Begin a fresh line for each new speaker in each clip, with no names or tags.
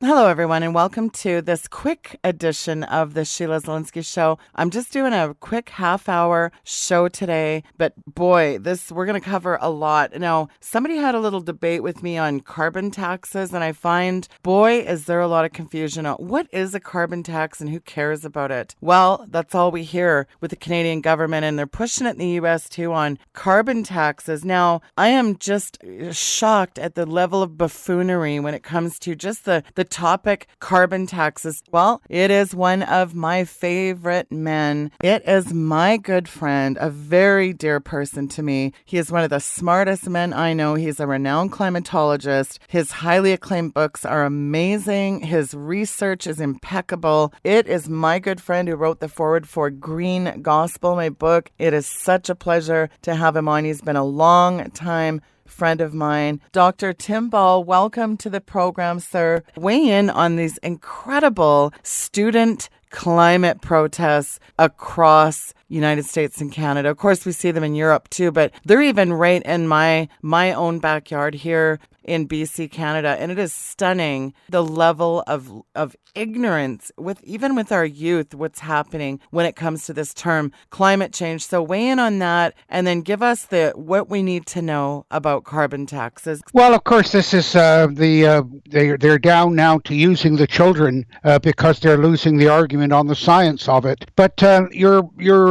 Hello, everyone, and welcome to this quick edition of the Sheila Zilinsky Show. I'm just doing a quick half-hour show today, but boy, we're going to cover a lot. Now, somebody had a little debate with me on carbon taxes, and I find, boy, is there a lot of confusion on what is a carbon tax and who cares about it? Well, that's all we hear with the Canadian government, and they're pushing it in the U.S. too on carbon taxes. Now, I am just shocked at the level of buffoonery when it comes to just the topic carbon taxes. Well, it is one of my favorite men. It is my good friend, a very dear person to me. He is one of the smartest men I know. He's a renowned climatologist. His highly acclaimed books are amazing. His research is impeccable. It is my good friend who wrote the foreword for Green Gospel, my book. It is such a pleasure to have him on. He's been a long time friend of mine. Dr. Tim Ball, welcome to the program, sir. Weigh in on these incredible student climate protests across United States and Canada. Of course, we see them in Europe too, but they're even right in my own backyard here in BC, Canada. And it is stunning the level of ignorance even with our youth, what's happening when it comes to this term climate change. So weigh in on that and then give us what we need to know about carbon taxes.
Well, of course, this is they're down now to using the children because they're losing the argument on the science of it. But your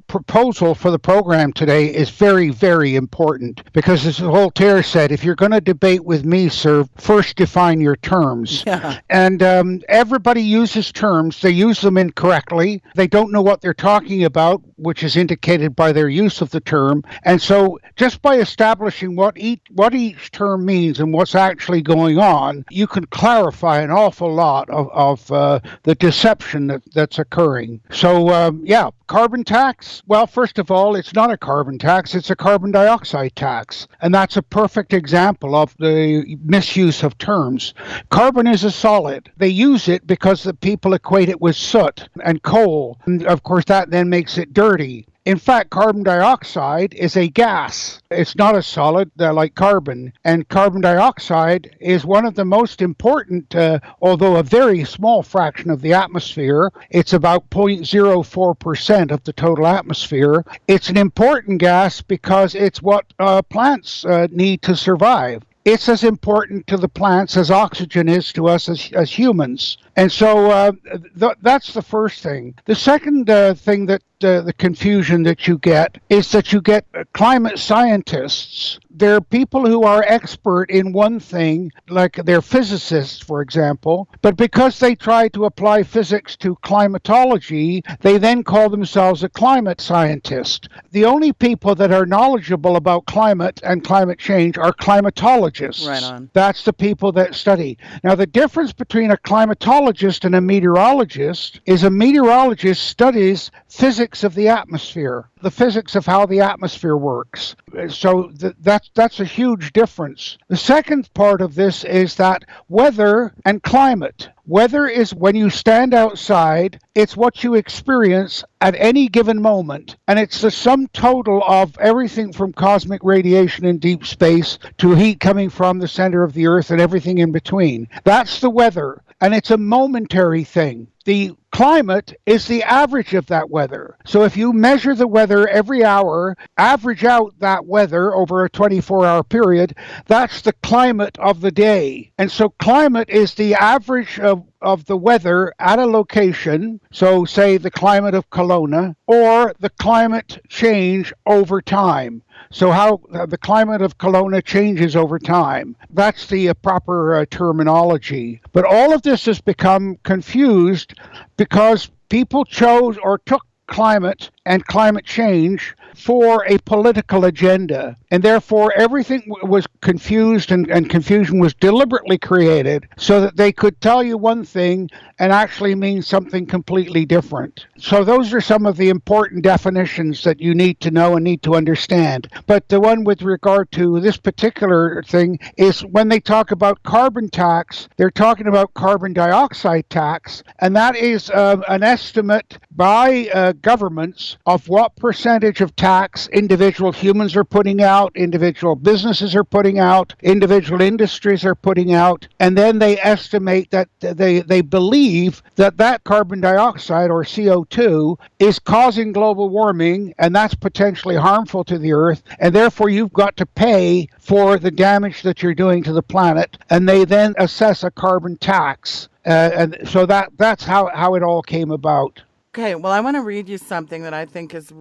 proposal for the program today is very, very important because, as Voltaire said, if you're going to debate with me, sir, first define your terms.
Yeah.
And everybody uses terms. They use them incorrectly. They don't know what they're talking about, which is indicated by their use of the term. And so just by establishing what each term means and what's actually going on, you can clarify an awful lot of the deception that's occurring. So, carbon tax. Well, first of all, it's not a carbon tax. It's a carbon dioxide tax. And that's a perfect example of the misuse of terms. Carbon is a solid. They use it because the people equate it with soot and coal. And of course, that then makes it dirty. In fact, carbon dioxide is a gas. It's not a solid like carbon. And carbon dioxide is one of the most important, although a very small fraction of the atmosphere. It's about 0.04% of the total atmosphere. It's an important gas because it's what plants need to survive. It's as important to the plants as oxygen is to us as humans. And so that's the first thing. The second thing that the confusion that you get is that you get climate scientists. They're people who are expert in one thing, like they're physicists, for example, but because they try to apply physics to climatology, they then call themselves a climate scientist. The only people that are knowledgeable about climate and climate change are climatologists.
Right on.
That's the people that study. Now, the difference between a climatologist and a meteorologist is a meteorologist studies physics of the atmosphere, the physics of how the atmosphere works. So that's a huge difference. The second part of this is that weather and climate. Weather is when you stand outside, it's what you experience at any given moment. And it's the sum total of everything from cosmic radiation in deep space to heat coming from the center of the earth and everything in between. That's the weather. And it's a momentary thing. The climate is the average of that weather. So if you measure the weather every hour, average out that weather over a 24-hour period, that's the climate of the day. And so climate is the average of the weather at a location, so say the climate of Kelowna, or the climate change over time. So how the climate of Kelowna changes over time. That's the proper terminology. But all of this has become confused because people chose or took climate and climate change for a political agenda. And therefore, everything was confused and confusion was deliberately created so that they could tell you one thing and actually mean something completely different. So those are some of the important definitions that you need to know and need to understand. But the one with regard to this particular thing is when they talk about carbon tax, they're talking about carbon dioxide tax, and that is an estimate by governments of what percentage of tax individual humans are putting out out, individual businesses are putting out, individual industries are putting out, and then they estimate that they believe that carbon dioxide, or CO2, is causing global warming, and that's potentially harmful to the Earth, and therefore you've got to pay for the damage that you're doing to the planet, and they then assess a carbon tax. And so that's how it all came about.
Okay, well, I want to read you something that I think is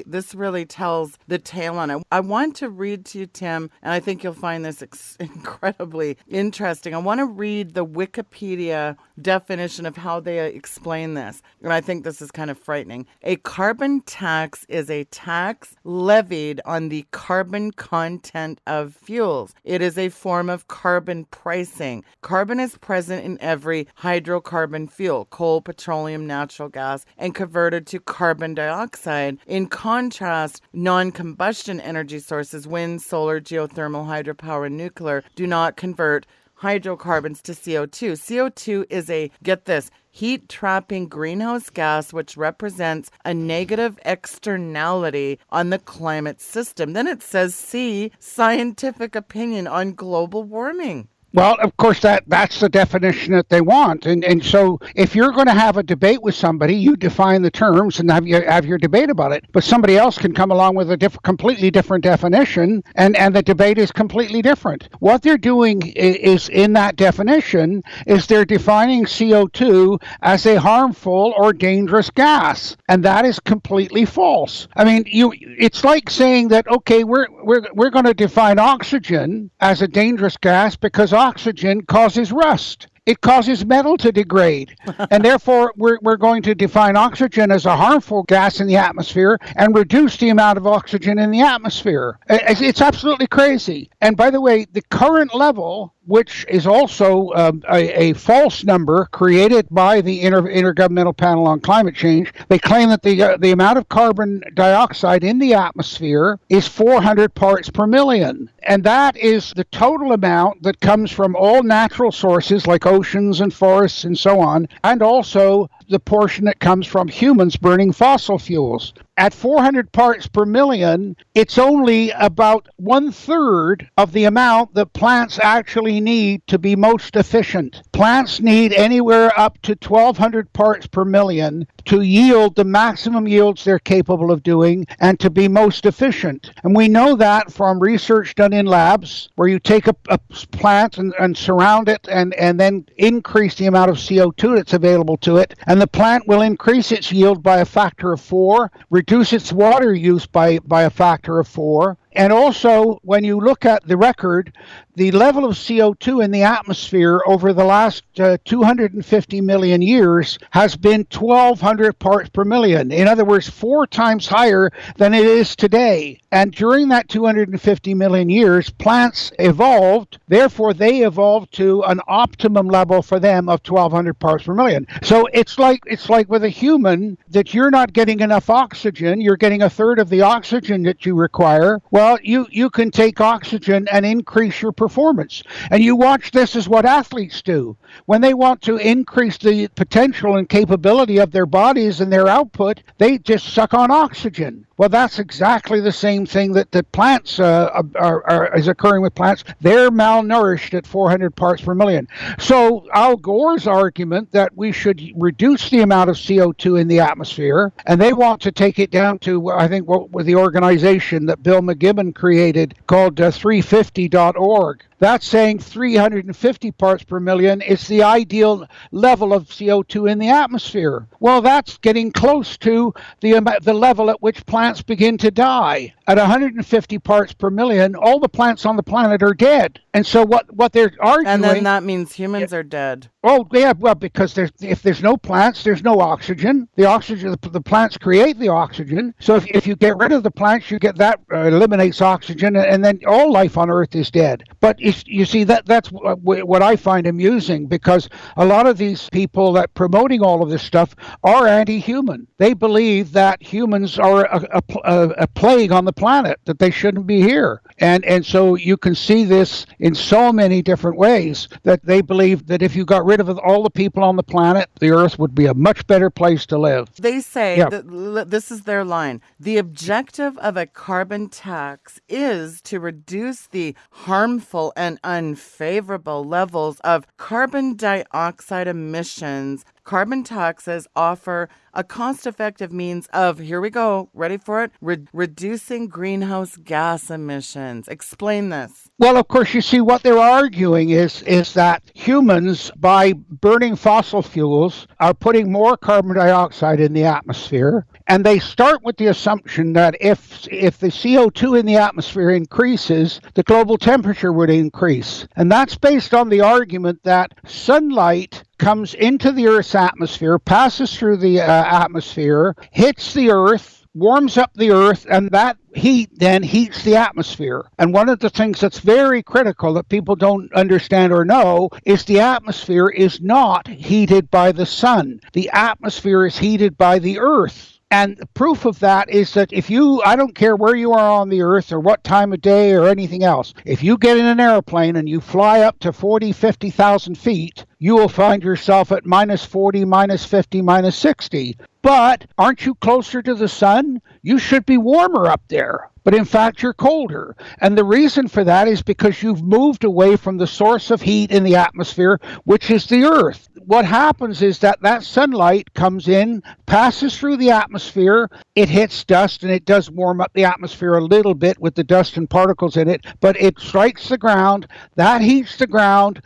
this really tells the tale on it. I want to read to you, Tim, and I think you'll find this incredibly interesting. I want to read the Wikipedia definition of how they explain this, and I think this is kind of frightening. A carbon tax is a tax levied on the carbon content of fuels. It is a form of carbon pricing. Carbon is present in every hydrocarbon fuel, coal, petroleum, natural gas, and converted to carbon dioxide. In contrast, non-combustion energy sources, wind, solar, geothermal, hydropower, and nuclear, do not convert hydrocarbons to CO2. CO2 is get this, heat-trapping greenhouse gas, which represents a negative externality on the climate system. Then it says, see scientific opinion on global warming.
Well, of course, that's the definition that they want. And so if you're going to have a debate with somebody, you define the terms and have your debate about it. But somebody else can come along with a completely different definition, and the debate is completely different. What they're doing is, in that definition, is they're defining CO2 as a harmful or dangerous gas. And that is completely false. I mean, it's like saying that, okay, we're going to define oxygen as a dangerous gas because oxygen causes rust. It causes metal to degrade. And therefore, we're going to define oxygen as a harmful gas in the atmosphere and reduce the amount of oxygen in the atmosphere. It's absolutely crazy. And by the way, the current level, which is also a false number created by the Intergovernmental Panel on Climate Change, they claim that the amount of carbon dioxide in the atmosphere is 400 parts per million. And that is the total amount that comes from all natural sources like oceans and forests and so on, and also the portion that comes from humans burning fossil fuels. At 400 parts per million, it's only about 1/3 of the amount that plants actually need to be most efficient. Plants need anywhere up to 1,200 parts per million to yield the maximum yields they're capable of doing and to be most efficient. And we know that from research done in labs where you take a plant and surround it and then increase the amount of CO2 that's available to it. And the plant will increase its yield by a factor of 4, reduce its water use by a factor of 4. And also, when you look at the record, the level of CO2 in the atmosphere over the last 250 million years has been 1,200 parts per million. In other words, 4 times higher than it is today. And during that 250 million years, plants evolved. Therefore, they evolved to an optimum level for them of 1,200 parts per million. So it's like with a human that you're not getting enough oxygen. You're getting 1/3 of the oxygen that you require. Well, you can take oxygen and increase your performance. And you watch, this is what athletes do. When they want to increase the potential and capability of their bodies and their output, they just suck on oxygen. Well, that's exactly the same thing that plants is occurring with plants. They're malnourished at 400 parts per million. So Al Gore's argument that we should reduce the amount of CO2 in the atmosphere, and they want to take it down to, I think, what was the organization that Bill McGibbon created called 350.org. That's saying 350 parts per million is the ideal level of CO2 in the atmosphere. Well, that's getting close to the level at which plants begin to die. At 150 parts per million, all the plants on the planet are dead. And so what they're arguing...
And then that means humans are dead.
Oh, yeah, well, because if there's no plants, there's no oxygen. The plants create the oxygen. So if you get rid of the plants, you get that eliminates oxygen, and then all life on Earth is dead. But you see, that's what I find amusing, because a lot of these people that promoting all of this stuff are anti-human. They believe that humans are a plague on the planet, that they shouldn't be here. And so you can see this in so many different ways, that they believe that if you got rid of all the people on the planet, the Earth would be a much better place to live.
They say, that this is their line, the objective of a carbon tax is to reduce the harmful and unfavorable levels of carbon dioxide emissions. Carbon taxes offer a cost-effective means of, here we go, ready for it, reducing greenhouse gas emissions. Explain this.
Well, of course, you see, what they're arguing is that humans, by burning fossil fuels, are putting more carbon dioxide in the atmosphere. And they start with the assumption that if the CO2 in the atmosphere increases, the global temperature would increase. And that's based on the argument that sunlight comes into the Earth's atmosphere, passes through the atmosphere, hits the Earth, warms up the Earth, and that heat then heats the atmosphere. And one of the things that's very critical that people don't understand or know is the atmosphere is not heated by the sun. The atmosphere is heated by the Earth. And the proof of that is that I don't care where you are on the Earth or what time of day or anything else, if you get in an airplane and you fly up to 40, 50,000 feet, you will find yourself at minus 40, minus 50, minus 60. But aren't you closer to the sun? You should be warmer up there. But in fact, you're colder. And the reason for that is because you've moved away from the source of heat in the atmosphere, which is the Earth. What happens is that sunlight comes in, passes through the atmosphere, it hits dust, and it does warm up the atmosphere a little bit with the dust and particles in it, but it strikes the ground, that heats the ground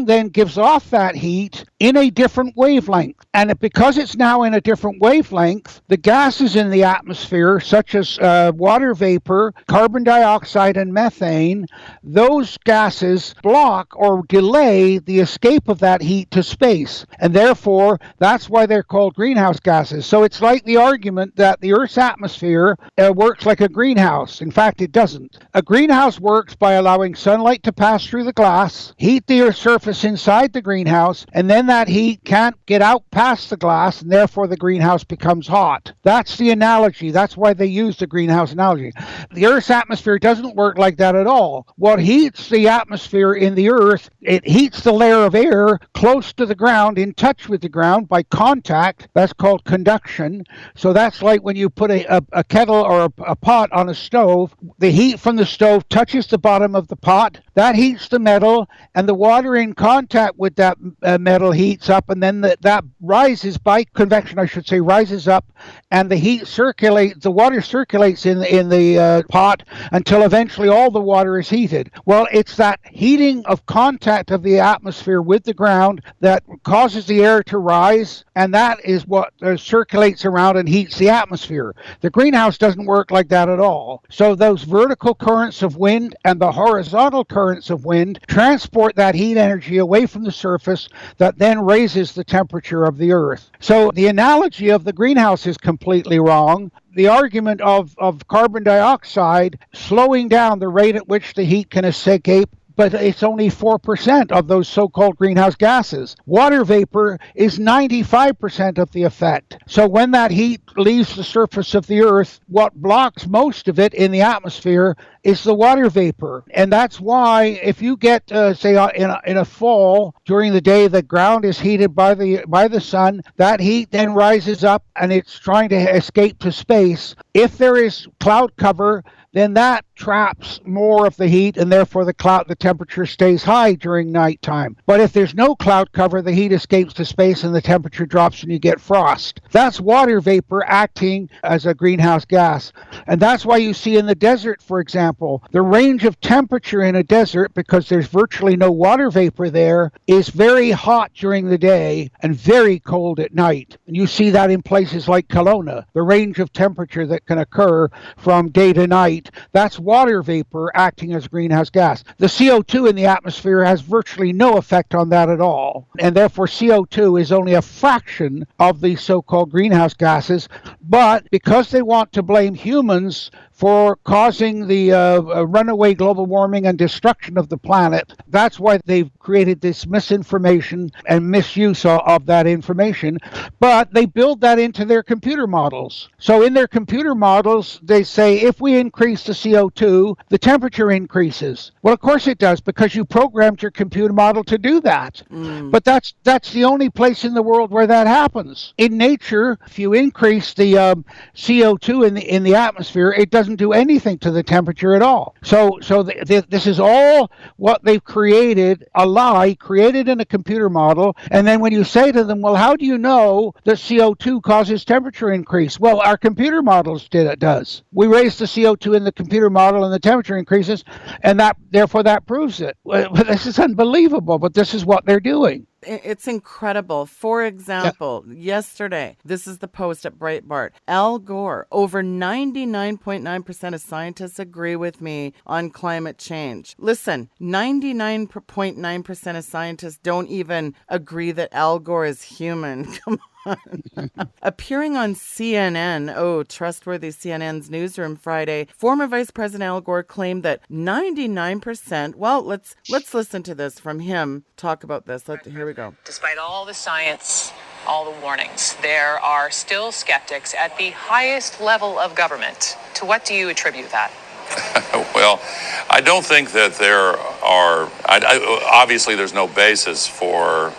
then gives off that heat in a different wavelength. And because it's now in a different wavelength, the gases in the atmosphere, such as water vapor, carbon dioxide, and methane, those gases block or delay the escape of that heat to space. And therefore, that's why they're called greenhouse gases. So it's like the argument that the Earth's atmosphere works like a greenhouse. In fact, it doesn't. A greenhouse works by allowing sunlight to pass through the glass, heat the Earth's surface inside the greenhouse, and then that heat can't get out past the glass, and therefore the greenhouse becomes hot. That's the analogy. That's why they use the greenhouse analogy. The Earth's atmosphere doesn't work like that at all. What heats the atmosphere in the Earth, it heats the layer of air close to the ground, in touch with the ground by contact. That's called conduction. So that's like when you put a kettle or a pot on a stove. The heat from the stove touches the bottom of the pot. That heats the metal, and the water in contact with that metal heats up, and then that rises by convection, I should say, rises up, and the heat circulates, the water circulates in the pot until eventually all the water is heated. Well, it's that heating of contact of the atmosphere with the ground that causes the air to rise, and that is what circulates around and heats the atmosphere. The greenhouse doesn't work like that at all. So those vertical currents of wind and the horizontal currents of wind transport that heat energy away from the surface, that then raises the temperature of the Earth. So the analogy of the greenhouse is completely wrong. The argument of carbon dioxide slowing down the rate at which the heat can escape, but it's only 4% of those so-called greenhouse gases. Water vapor is 95% of the effect. So when that heat leaves the surface of the Earth, what blocks most of it in the atmosphere is the water vapor. And that's why if you get, say, in a fall, during the day, the ground is heated by the sun, that heat then rises up and it's trying to escape to space. If there is cloud cover, then that traps more of the heat, and therefore the temperature stays high during nighttime. But if there's no cloud cover, the heat escapes to space and the temperature drops and you get frost. That's water vapor acting as a greenhouse gas. And that's why you see in the desert, for example, the range of temperature in a desert, because there's virtually no water vapor there, is very hot during the day and very cold at night. And you see that in places like Kelowna, the range of temperature that can occur from day to night. That's water vapor acting as greenhouse gas. The CO2 in the atmosphere has virtually no effect on that at all. And therefore CO2 is only a fraction of the so-called greenhouse gases. But because they want to blame humans for causing the runaway global warming and destruction of the planet. That's why they've created this misinformation and misuse of that information. But they build that into their computer models. So in their computer models, they say if we increase the CO2, the temperature increases. Well, of course it does, because you programmed your computer model to do that. But that's the only place in the world where that happens. In nature, if you increase the CO2 in the atmosphere, it doesn't do anything to the temperature at all. So this is all what they've created, a lie created in a computer model. And then when you say to them, well, how do you know that CO2 causes temperature increase? Well, our computer models does. We raise the CO2 in the computer model and the temperature increases, and therefore that proves it. This is unbelievable, but this is what they're doing.
It's incredible. For example, yesterday, this is the post at Breitbart. Al Gore, over 99.9% of scientists agree with me on climate change. Listen, 99.9% of scientists don't even agree that Al Gore is human. Come on. Appearing on CNN, trustworthy CNN's newsroom Friday, former Vice President Al Gore claimed that 99%, well, let's listen to this from him talk about this. Here we go.
Despite all the science, all the warnings, there are still skeptics at the highest level of government. To what do you attribute that?
Well, I don't think that there are, obviously there's no basis for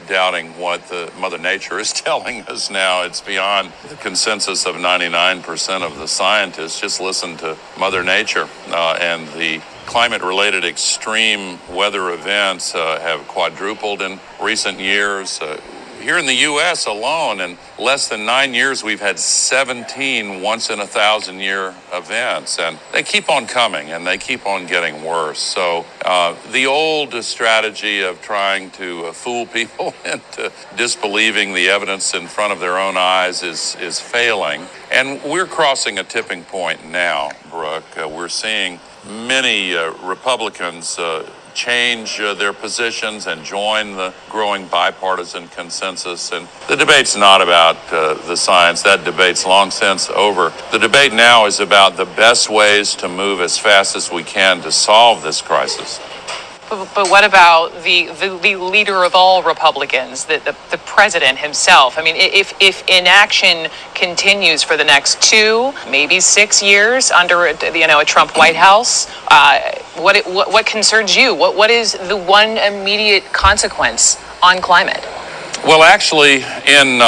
doubting what the Mother Nature is telling us now. It's beyond the consensus of 99% of the scientists. Just listen to Mother Nature, and the climate-related extreme weather events have quadrupled in recent years. Here in the U.S. alone, in less than 9 years, we've had 17 once-in-a-thousand-year events, and they keep on coming, and they keep on getting worse. So the old strategy of trying to fool people into disbelieving the evidence in front of their own eyes is failing. And we're crossing a tipping point now, Brooke. We're seeing many Republicans change their positions and join the growing bipartisan consensus. And the debate's not about the science. That debate's long since over. The debate now is about the best ways to move as fast as we can to solve this crisis.
But what about the leader of all Republicans, the president himself? I mean, if inaction continues for the next 2, maybe 6 years under a Trump White House, what concerns you? What is the one immediate consequence on climate?
Well, actually, in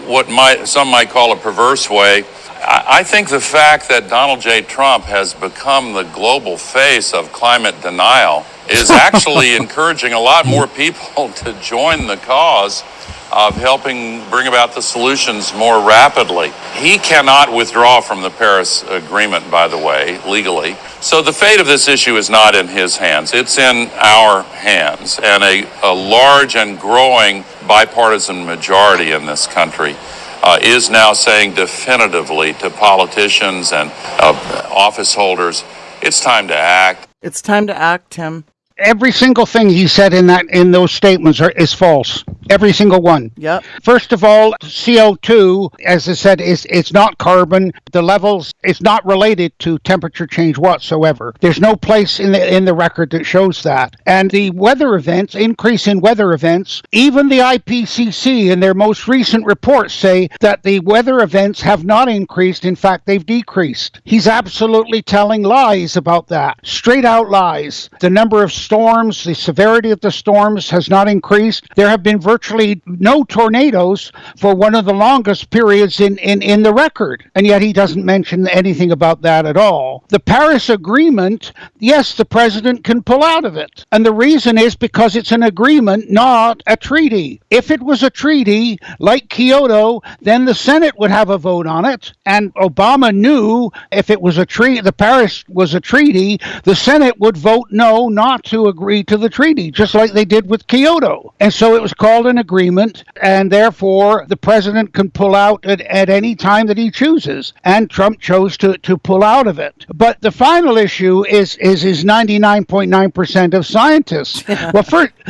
what some might call a perverse way, I think the fact that Donald J. Trump has become the global face of climate denial is actually encouraging a lot more people to join the cause of helping bring about the solutions more rapidly. He cannot withdraw from the Paris Agreement, by the way, legally. So the fate of this issue is not in his hands. It's in our hands. And a large and growing bipartisan majority in this country is now saying definitively to politicians and office holders, it's time to act.
It's time to act, Tim.
Every single thing he said in those statements is false. Every single one.
Yep.
First of all, CO2, as I said, it's not carbon. The levels, it's not related to temperature change whatsoever. There's no place in the record that shows that. And the weather events, increase in weather events, even the IPCC in their most recent reports say that the weather events have not increased. In fact, they've decreased. He's absolutely telling lies about that. Straight out lies. The number of storms, the severity of the storms has not increased. There have been virtually no tornadoes for one of the longest periods in the record. And yet he doesn't mention anything about that at all. The Paris Agreement, yes, the president can pull out of it. And the reason is because it's an agreement, not a treaty. If it was a treaty, like Kyoto, then the Senate would have a vote on it. And Obama knew if it was a treaty, the Paris was a treaty, the Senate would vote no, not to agree to the treaty, just like they did with Kyoto. And so it was called an agreement, and therefore the president can pull out at any time that he chooses. And Trump chose to pull out of it. But the final issue is 99.9% of scientists. Well,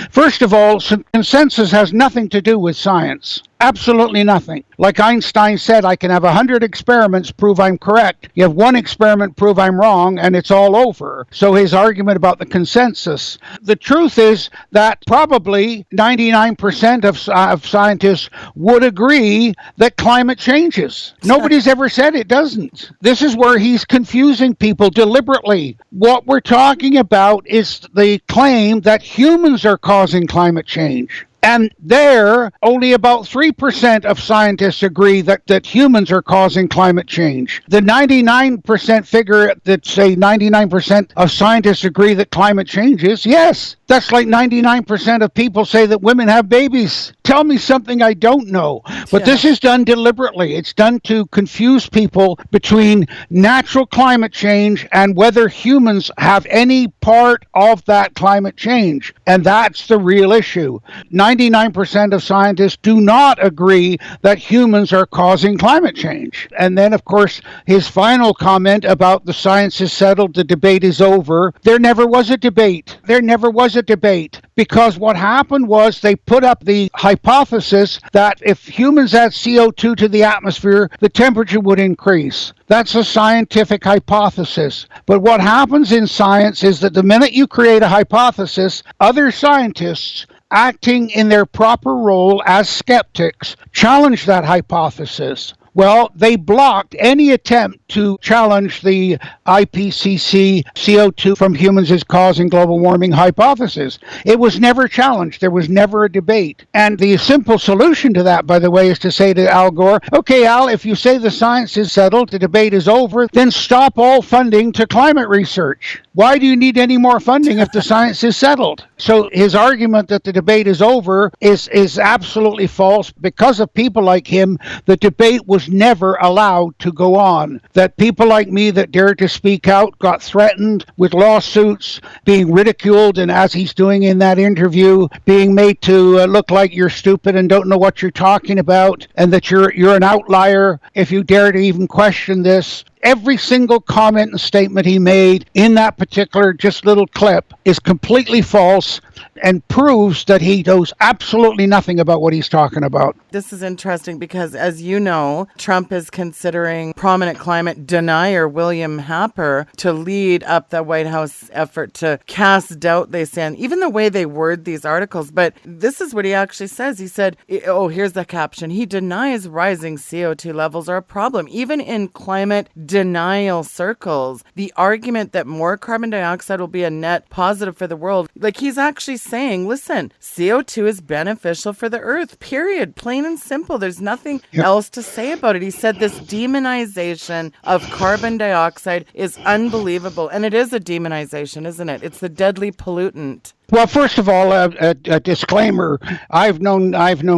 first of all, consensus has nothing to do with science. Absolutely nothing. Like Einstein said, I can have 100 experiments prove I'm correct. You have one experiment prove I'm wrong, and it's all over. So his argument about the consensus. The truth is that probably 99% of scientists would agree that climate changes. Nobody's ever said it doesn't. This is where he's confusing people deliberately. What we're talking about is the claim that humans are causing climate change. And there, only about 3% of scientists agree that humans are causing climate change. The 99% figure that say 99% of scientists agree that climate changes, yes, that's like 99% of people say that women have babies. Tell me something I don't know. But this is done deliberately. It's done to confuse people between natural climate change and whether humans have any part of that climate change. And that's the real issue. 99% of scientists do not agree that humans are causing climate change. And then, of course, his final comment about the science is settled, the debate is over. There never was a debate. There never was a debate, because what happened was they put up the hypothesis that if humans add CO2 to the atmosphere, the temperature would increase. That's a scientific hypothesis. But what happens in science is that the minute you create a hypothesis, other scientists acting in their proper role as skeptics challenge that hypothesis. Well, they blocked any attempt to challenge the IPCC CO2 from humans is causing global warming hypothesis. It was never challenged. There was never a debate. And the simple solution to that, by the way, is to say to Al Gore, okay, Al, if you say the science is settled, the debate is over, then stop all funding to climate research. Why do you need any more funding if the science is settled? So his argument that the debate is over is absolutely false. Because of people like him, the debate was never allowed to go on. That people like me that dared to speak out got threatened with lawsuits, being ridiculed, and as he's doing in that interview, being made to look like you're stupid and don't know what you're talking about, and that you're an outlier if you dare to even question this. Every single comment and statement he made in that particular just little clip is completely false and proves that he knows absolutely nothing about what he's talking about.
This is interesting because, as you know, Trump is considering prominent climate denier William Happer to lead up the White House effort to cast doubt, they say, and even the way they word these articles. But this is what he actually says. He said, oh, here's the caption. He denies rising CO2 levels are a problem. Even in climate denial circles, the argument that more carbon dioxide will be a net positive for the world, like he's actually saying, listen, CO2 is beneficial for the earth, period. Plain and simple. There's nothing else to say about it. He said this demonization of carbon dioxide is unbelievable. And it is a demonization, isn't it? It's the deadly pollutant.
Well, first of all, a disclaimer. I've known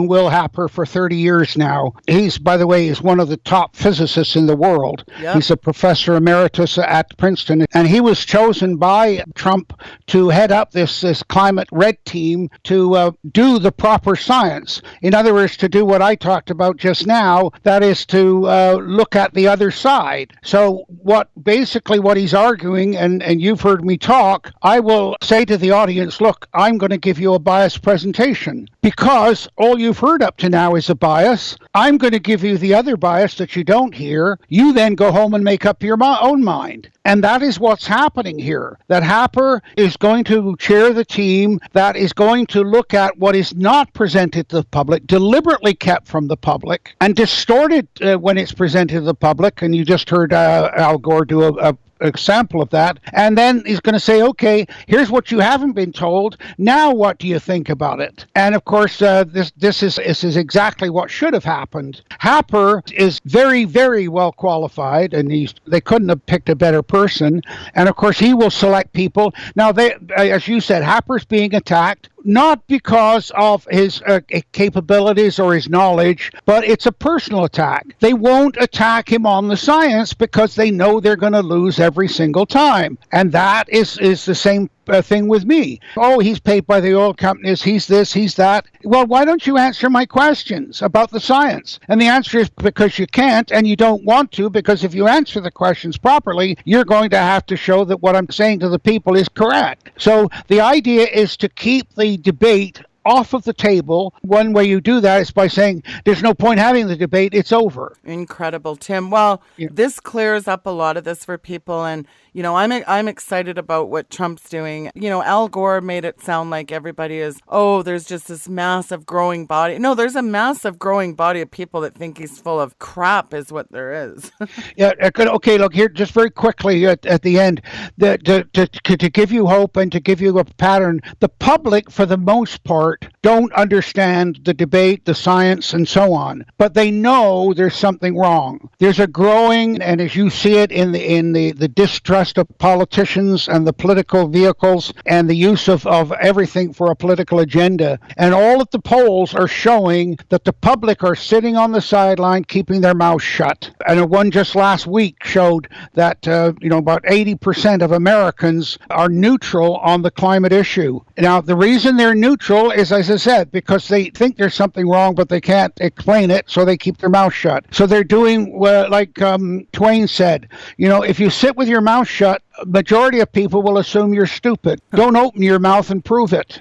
Will Happer for 30 years now. He's, by the way, is one of the top physicists in the world. Yep. He's a professor emeritus at Princeton, and he was chosen by Trump to head up this climate red team to do the proper science. In other words, to do what I talked about just now, that is to look at the other side. So what he's arguing, and you've heard me talk, I will say to the audience, look, I'm going to give you a biased presentation because all you've heard up to now is a bias. I'm going to give you the other bias that you don't hear. You then go home and make up your own mind. And that is what's happening here. That Happer is going to chair the team that is going to look at what is not presented to the public, deliberately kept from the public, and distorted when it's presented to the public. And you just heard Al Gore do a example of that, and then he's going to say, okay, here's what you haven't been told, now what do you think about it? And of course this is exactly what should have happened. Happer is very, very well qualified, and they couldn't have picked a better person, and of course he will select people. Now, as you said, Happer's being attacked not because of his capabilities or his knowledge, but it's a personal attack. They won't attack him on the science because they know they're going to lose every single time. And that is the same thing with me. Oh, he's paid by the oil companies, he's this, he's that. Well, why don't you answer my questions about the science? And the answer is because you can't, and you don't want to, because if you answer the questions properly, you're going to have to show that what I'm saying to the people is correct. So the idea is to keep the debate off of the table. One way you do that is by saying there's no point having the debate, it's over.
Incredible, Tim. Well,
Yeah.
this clears up a lot of this for people, and I'm excited about what Trump's doing. Al Gore made it sound like everybody is, there's just this massive growing body. No, there's a massive growing body of people that think he's full of crap, is what there is.
Yeah. Okay. Look here, just very quickly at the end, to give you hope and to give you a pattern. The public, for the most part, don't understand the debate, the science, and so on, but they know there's something wrong. There's a growing, and as you see it in the distrust of politicians and the political vehicles and the use of everything for a political agenda, and all of the polls are showing that the public are sitting on the sideline, keeping their mouth shut. And one just last week showed that about 80% of Americans are neutral on the climate issue. Now, the reason they're neutral is, as I said, because they think there's something wrong, but they can't explain it, so they keep their mouth shut. So they're doing like Twain said, if you sit with your mouth shut, majority of people will assume you're stupid. Don't open your mouth and prove it.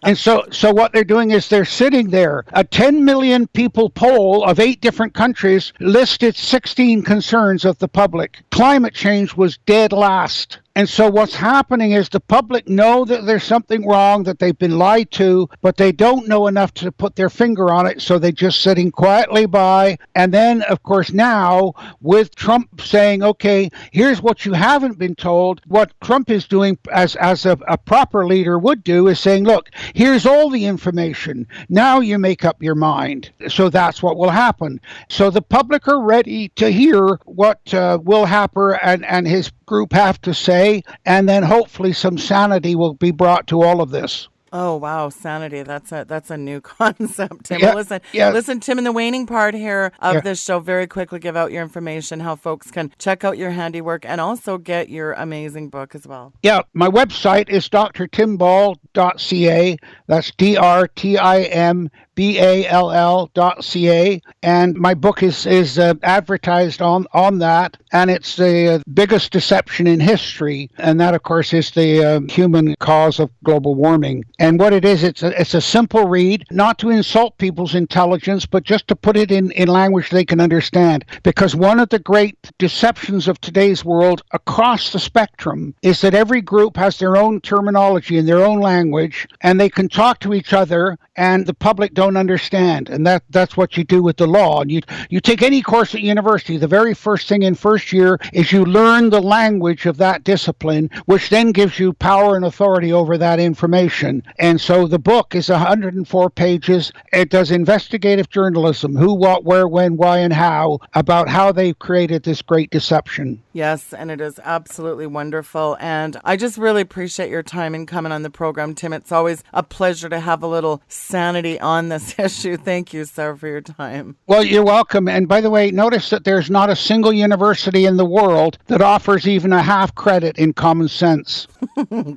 And so what they're doing is they're sitting there. A 10 million people poll of 8 different countries listed 16 concerns of the public. Climate change was dead last. And so what's happening is the public know that there's something wrong, that they've been lied to, but they don't know enough to put their finger on it, so they're just sitting quietly by. And then, of course, now, with Trump saying, okay, here's what you haven't been told, what Trump is doing as a proper leader would do is saying, look, here's all the information. Now you make up your mind. So that's what will happen. So the public are ready to hear what Will Happer and his group have to say, and then hopefully some sanity will be brought to all of this.
Oh, wow. Sanity. That's a new concept, Tim.
Yeah,
Well, listen, Tim, in the waning part here of this show, very quickly give out your information, how folks can check out your handiwork and also get your amazing book as well. Yeah,
my website is drtimball.ca. That's DRTIMBALL.ca, and my book is advertised on that, and it's the biggest deception in history, and that, of course, is the human cause of global warming. And what it is, it's a simple read, not to insult people's intelligence, but just to put it in language they can understand. Because one of the great deceptions of today's world across the spectrum is that every group has their own terminology and their own language, and they can talk to each other, and the public don't understand. And that's what you do with the law. And you take any course at university, the very first thing in first year is you learn the language of that discipline, which then gives you power and authority over that information. And so the book is 104 pages. It does investigative journalism, who, what, where, when, why, and how, about how they created this great deception.
Yes, and it is absolutely wonderful. And I just really appreciate your time in coming on the program, Tim. It's always a pleasure to have a little sanity on this issue. Thank you, sir, for your time.
Well, you're welcome. And by the way, notice that there's not a single university in the world that offers even a half credit in common sense.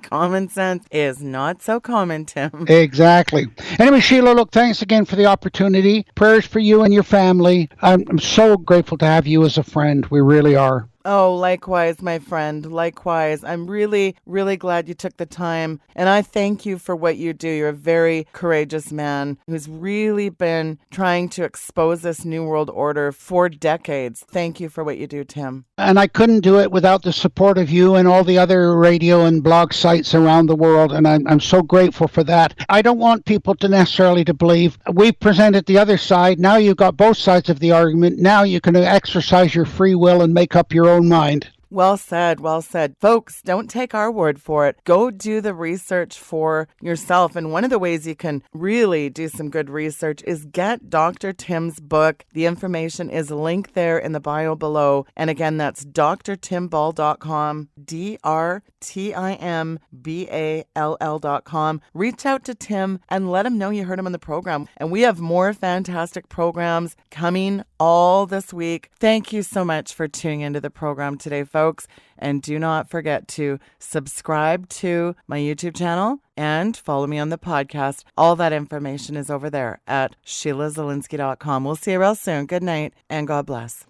Common sense is not so common, Tim.
Exactly. Anyway, Sheila, look, thanks again for the opportunity. Prayers for you and your family. I'm so grateful to have you as a friend. We really are.
Oh, likewise, my friend. Likewise. I'm really, really glad you took the time. And I thank you for what you do. You're a very courageous man who's really been trying to expose this New World Order for decades. Thank you for what you do, Tim.
And I couldn't do it without the support of you and all the other radio and blog sites around the world. And I'm so grateful for that. I don't want people to necessarily to believe. We presented the other side. Now you've got both sides of the argument. Now you can exercise your free will and make up your own mind.
Well said, well said. Folks, don't take our word for it. Go do the research for yourself. And one of the ways you can really do some good research is get Dr. Tim's book. The information is linked there in the bio below. And again, that's drtimball.com, DRTIMBALL.com. Reach out to Tim and let him know you heard him on the program. And we have more fantastic programs coming all this week. Thank you so much for tuning into the program today, folks. And do not forget to subscribe to my YouTube channel and follow me on the podcast. All that information is over there at SheilaZilinsky.com. We'll see you real soon. Good night and God bless.